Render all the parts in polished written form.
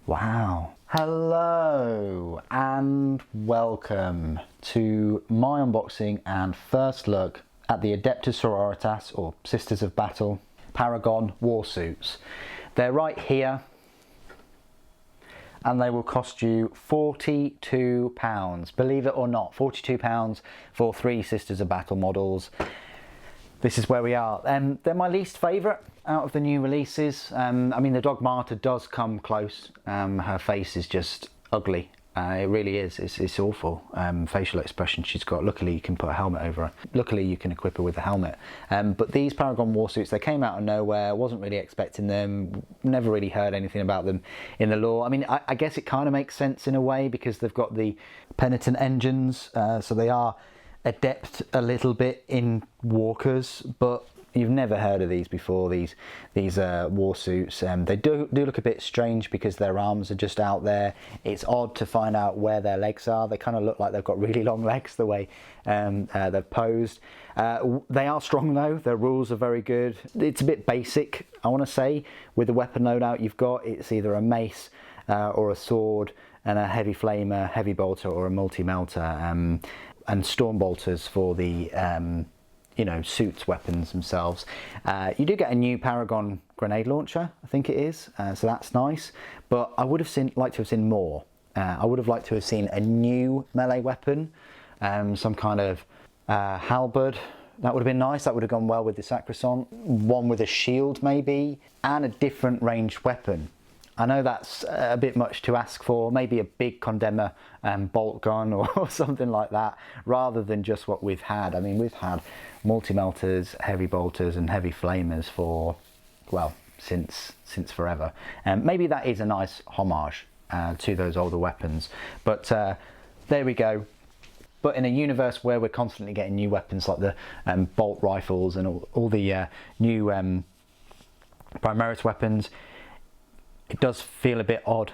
Wow. Hello and welcome to my unboxing and first look at the Adeptus Sororitas, or Sisters of Battle, Paragon Warsuits. They're right here and they will cost you £42. Believe it or not, £42 for 3 Sisters of Battle models. This is where we are. They're my least favourite out of the new releases. I mean, the Dogmata does come close. Her face is just ugly. It really is. It's awful. Facial expression she's got. Luckily, you can put a helmet over her. Luckily, you can equip her with a helmet. But these Paragon Warsuits, they came out of nowhere. Wasn't really expecting them. Never really heard anything about them in the lore. I mean, I guess it kind of makes sense in a way because they've got the penitent engines, so they are adept a little bit in walkers, but you've never heard of these before, these warsuits. They do look a bit strange because their arms are just out there. It's odd to find out where their legs are. They kind of look like they've got really long legs the way they're posed. They are strong though. Their rules are very good. It's a bit basic, I want to say. With the weapon loadout you've got, it's either a mace or a sword and a heavy flamer, heavy bolter, or a multi-melter. And storm bolters for the suits weapons themselves. You do get a new Paragon grenade launcher, I think it is, so that's nice, but I would have liked to have seen more. I would have liked to have seen a new melee weapon, some kind of halberd. That would have been nice. That would have gone well with the Sacrosanct. One with a shield maybe, and a different ranged weapon. I know that's a bit much to ask for, maybe a big condemner bolt gun or something like that, rather than just what we've had. I mean, we've had multi-melters, heavy bolters and heavy flamers for, well, since forever. Maybe that is a nice homage to those older weapons, but there we go. But in a universe where we're constantly getting new weapons like the bolt rifles and all the new Primaris weapons, it does feel a bit odd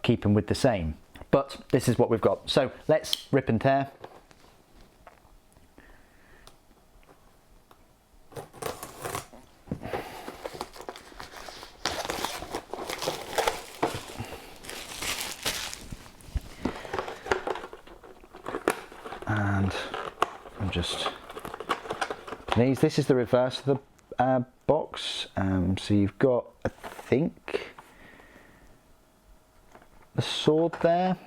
keeping with the same, but this is what we've got. So let's rip and tear. And I'm just pleased. This is the reverse of the box. So you've got, I think, the sword there,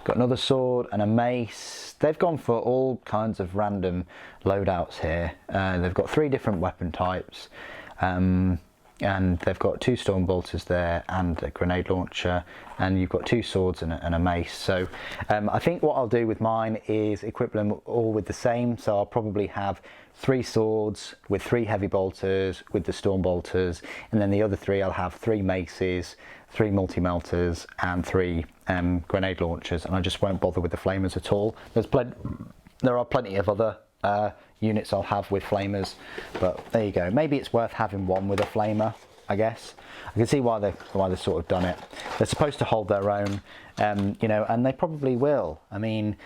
got another sword and a mace. They've gone for all kinds of random loadouts here. They've got 3 different weapon types, and they've got 2 storm bolters there and a grenade launcher, and you've got 2 swords and a mace. So I think what I'll do with mine is equip them all with the same. So I'll probably have 3 swords with 3 heavy bolters with the storm bolters, and then the other 3 I'll have 3 maces, 3 multi-melters and 3 grenade launchers, and I just won't bother with the flamers at all. There are plenty of other units I'll have with flamers, but there you go. Maybe it's worth having one with a flamer, I guess. I can see why they've sort of done it. They're supposed to hold their own, and they probably will. I mean,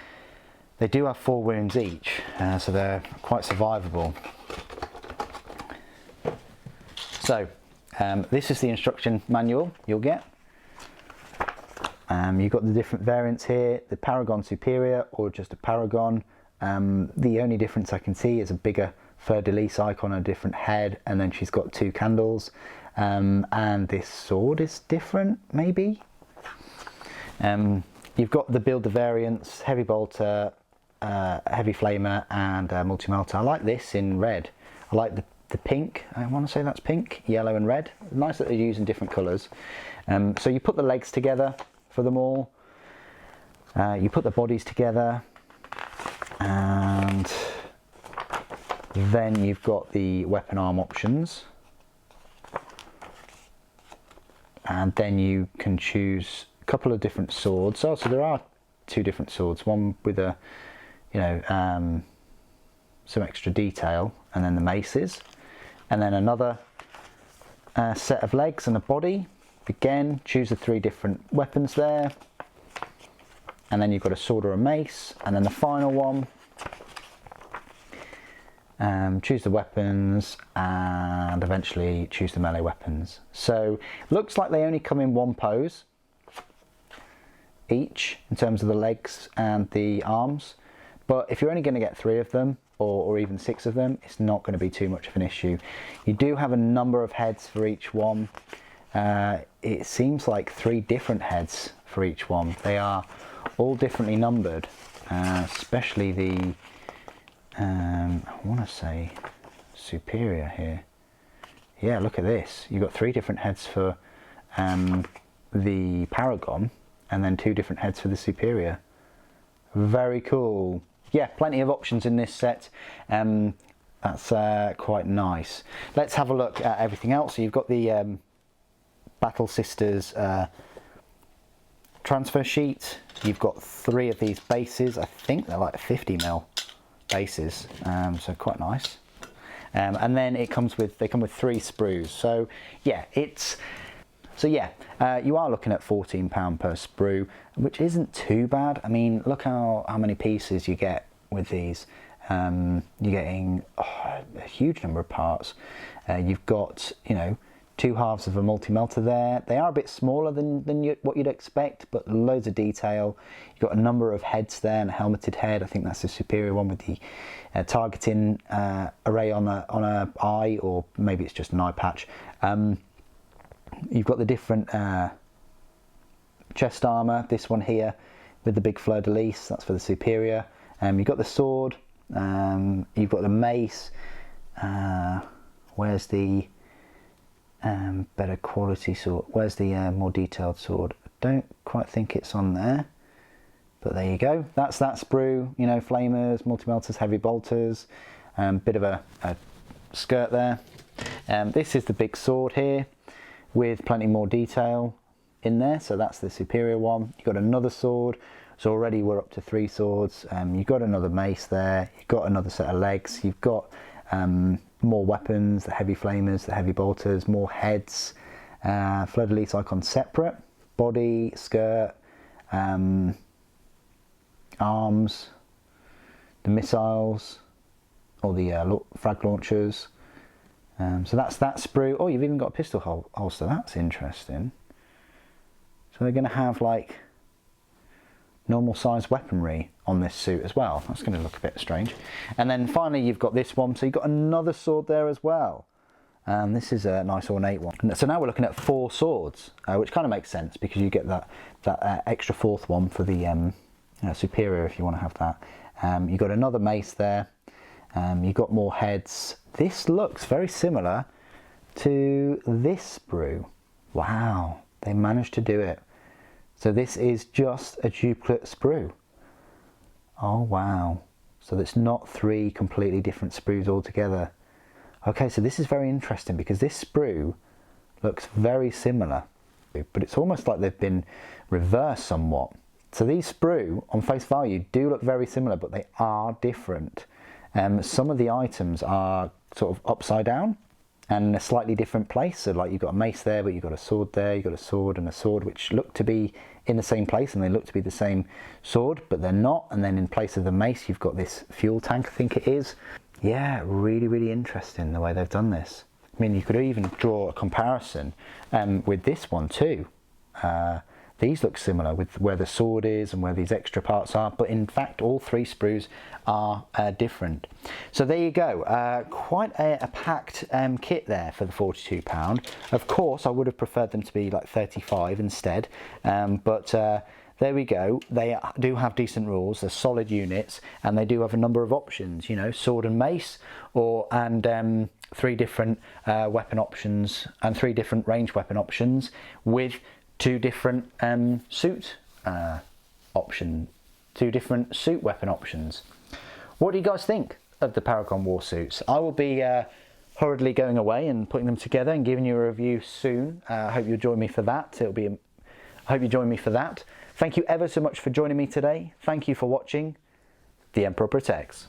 they do have 4 wounds each, so they're quite survivable. So this is the instruction manual you'll get. You've got the different variants here, the Paragon Superior or just a Paragon. The only difference I can see is a bigger fleur-de-lis icon, a different head, and then she's got 2 candles. And this sword is different, maybe. You've got the builder variants, heavy bolter, heavy flamer and multi-melter. I like this in red. I like the pink, I want to say that's pink, yellow and red. Nice that they're using different colours. So you put the legs together for them all. You put the bodies together, and then you've got the weapon arm options. And then you can choose a couple of different swords. So there are 2 different swords, one with a, some extra detail, and then the maces. And then another set of legs and a body. Again, choose the 3 different weapons there. And then you've got a sword or a mace. And then the final one choose the weapons, and eventually choose the melee weapons. So looks like they only come in one pose each in terms of the legs and the arms, but if you're only going to get 3 of them or even 6 of them, it's not going to be too much of an issue. You do have a number of heads for each one. It seems like 3 different heads for each one. They are all differently numbered, especially the I want to say superior here. Yeah, look at this. You've got 3 different heads for the Paragon, and then 2 different heads for the superior. Very cool. Yeah, plenty of options in this set. That's quite nice. Let's have a look at everything else. So you've got the Battle Sisters transfer sheet. You've got 3 of these bases. I think they're like 50mm bases, so quite nice. And then they come with 3 sprues. So yeah, you are looking at £14 per sprue, which isn't too bad. I mean, look how many pieces you get with these. You're getting a huge number of parts. You've got, you know, 2 halves of a multi-melter there. They are a bit smaller than what you'd expect, but loads of detail. You've got a number of heads there, and a helmeted head. I think that's the superior one with the targeting array on a eye, or maybe it's just an eye patch. You've got the different chest armor. This one here with the big fleur-de-lis, that's for the superior. You've got the sword. You've got the mace. Where's the better quality sword? Where's the more detailed sword? I don't quite think it's on there, but there you go. That's that sprue. You know, flamers, multi-melters, heavy bolters, bit of a skirt there. This is the big sword here with plenty more detail in there, so that's the superior one. You've got another sword, so already we're up to 3 swords. You've got another mace there, you've got another set of legs, you've got more weapons, the heavy flamers, the heavy bolters, more heads, fleur-de-lis icon separate, body, skirt, arms, the missiles, or the frag launchers. So that's that sprue. Oh, you've even got a pistol holster. That's interesting. So they're going to have like normal size weaponry on this suit as well. That's going to look a bit strange. And then finally you've got this one. So you've got another sword there as well. This is a nice ornate one. So now we're looking at 4 swords, which kind of makes sense because you get that extra 4th one for the superior if you want to have that. You've got another mace there. You've got more heads. This looks very similar to this sprue. Wow, they managed to do it. So this is just a duplicate sprue. Oh wow. So it's not 3 completely different sprues altogether. Okay, so this is very interesting because this sprue looks very similar, but it's almost like they've been reversed somewhat. So these sprue on face value do look very similar, but they are different. Some of the items are sort of upside down and in a slightly different place. So like you've got a mace there, but you've got a sword there, you've got a sword and a sword, which look to be in the same place, and they look to be the same sword, but they're not. And then in place of the mace, you've got this fuel tank, I think it is. Yeah, really, really interesting the way they've done this. I mean, you could even draw a comparison with this one too. These look similar with where the sword is and where these extra parts are, but in fact all 3 sprues are different. So there you go, quite a packed kit there for the £42. Of course I would have preferred them to be like 35 instead, but there we go. They do have decent rules, they're solid units, and they do have a number of options, you know, sword and mace, and 3 different weapon options and 3 different range weapon options with 2 different suit weapon options. What do you guys think of the Paragon Warsuits? I will be hurriedly going away and putting them together and giving you a review soon. I hope you'll join me for that. I hope you join me for that. Thank you ever so much for joining me today. Thank you for watching. The Emperor Protects.